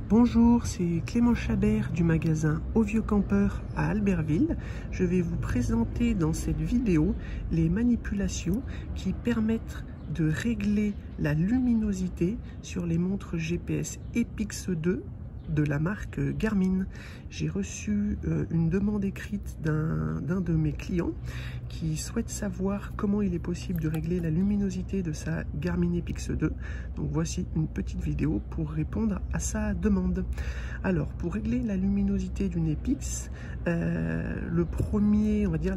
Bonjour, c'est Clément Chabert du magasin Au Vieux Campeur à Albertville. Je vais vous présenter dans cette vidéo les manipulations qui permettent de régler la luminosité sur les montres GPS Epix 2 de la marque Garmin. J'ai reçu une demande écrite d'un de mes clients qui souhaite savoir comment il est possible de régler la luminosité de sa Garmin Epix 2. Donc voici une petite vidéo pour répondre à sa demande. Alors pour régler la luminosité d'une Epix, la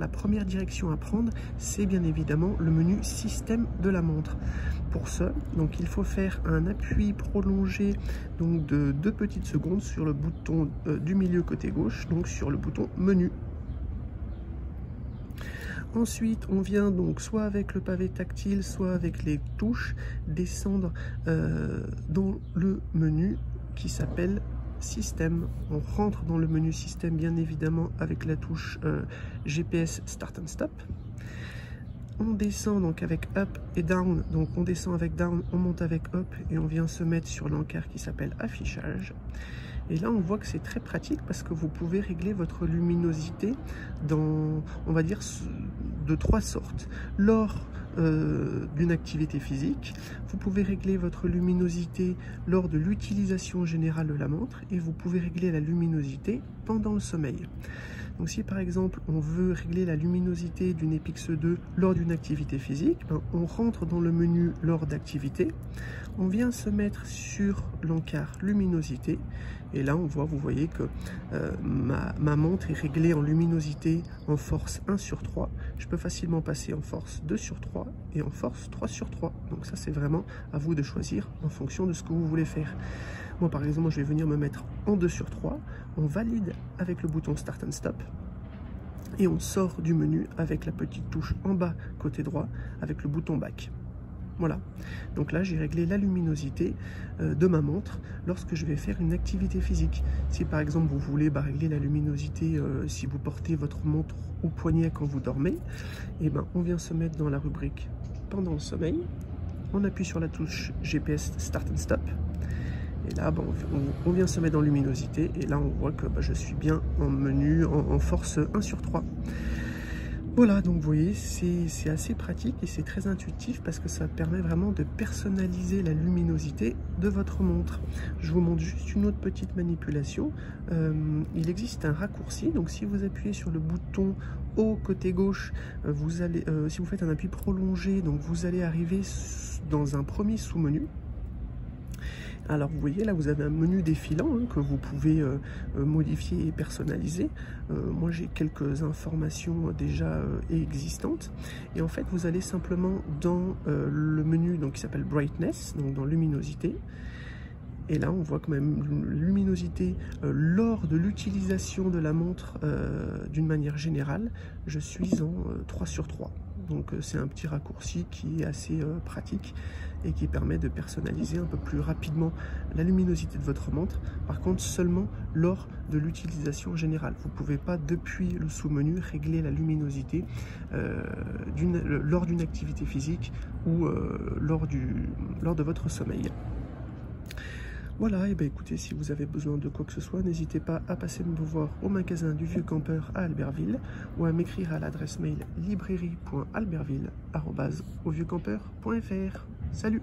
première direction à prendre, c'est bien évidemment le menu système de la montre. Pour ce, donc il faut faire un appui prolongé donc de 2 petites secondes sur le bouton du milieu côté gauche, donc sur le bouton menu. Ensuite, on vient donc soit avec le pavé tactile, soit avec les touches, descendre dans le menu qui s'appelle Système. On rentre dans le menu Système bien évidemment avec la touche GPS Start and Stop. On descend donc avec Up et Down, donc on descend avec Down, on monte avec Up et on vient se mettre sur l'encart qui s'appelle Affichage. Et là on voit que c'est très pratique parce que vous pouvez régler votre luminosité dans, on va dire, de 3 sortes. Lors d'une activité physique, vous pouvez régler votre luminosité lors de l'utilisation générale de la montre et vous pouvez régler la luminosité pendant le sommeil. Donc si par exemple on veut régler la luminosité d'une Epix 2 lors d'une activité physique, on rentre dans le menu lors d'activité, on vient se mettre sur l'encart luminosité et là vous voyez que ma montre est réglée en luminosité en force 1/3. Je peux facilement passer en force 2/3 et en force 3/3. Donc ça c'est vraiment à vous de choisir en fonction de ce que vous voulez faire. Moi par exemple, je vais venir me mettre en 2/3, on valide avec le bouton Start and Stop et on sort du menu avec la petite touche en bas côté droit avec le bouton Back. Voilà, donc là j'ai réglé la luminosité de ma montre lorsque je vais faire une activité physique. Si par exemple vous voulez régler la luminosité si vous portez votre montre au poignet quand vous dormez, et on vient se mettre dans la rubrique pendant le sommeil, on appuie sur la touche GPS Start and Stop. Et là, on vient se mettre dans luminosité et là on voit que je suis bien en menu en force 1/3. Voilà, donc vous voyez, c'est assez pratique et c'est très intuitif parce que ça permet vraiment de personnaliser la luminosité de votre montre. Je vous montre juste une autre petite manipulation. Il existe un raccourci, donc si vous appuyez sur le bouton haut côté gauche, si vous faites un appui prolongé, donc vous allez arriver dans un premier sous-menu. Alors vous voyez là vous avez un menu défilant que vous pouvez modifier et personnaliser. Moi j'ai quelques informations déjà existantes et en fait vous allez simplement dans le menu donc, qui s'appelle Brightness, donc dans luminosité. Et là on voit quand même luminosité lors de l'utilisation de la montre d'une manière générale, je suis en 3/3. Donc c'est un petit raccourci qui est assez pratique et qui permet de personnaliser un peu plus rapidement la luminosité de votre montre. Par contre seulement lors de l'utilisation générale. Vous ne pouvez pas depuis le sous-menu régler la luminosité lors d'une activité physique ou lors de votre sommeil. Voilà, et écoutez, si vous avez besoin de quoi que ce soit, n'hésitez pas à passer me voir au magasin du Vieux Campeur à Albertville ou à m'écrire à l'adresse mail librairie.albertville@auvieuxcampeurs.fr. Salut!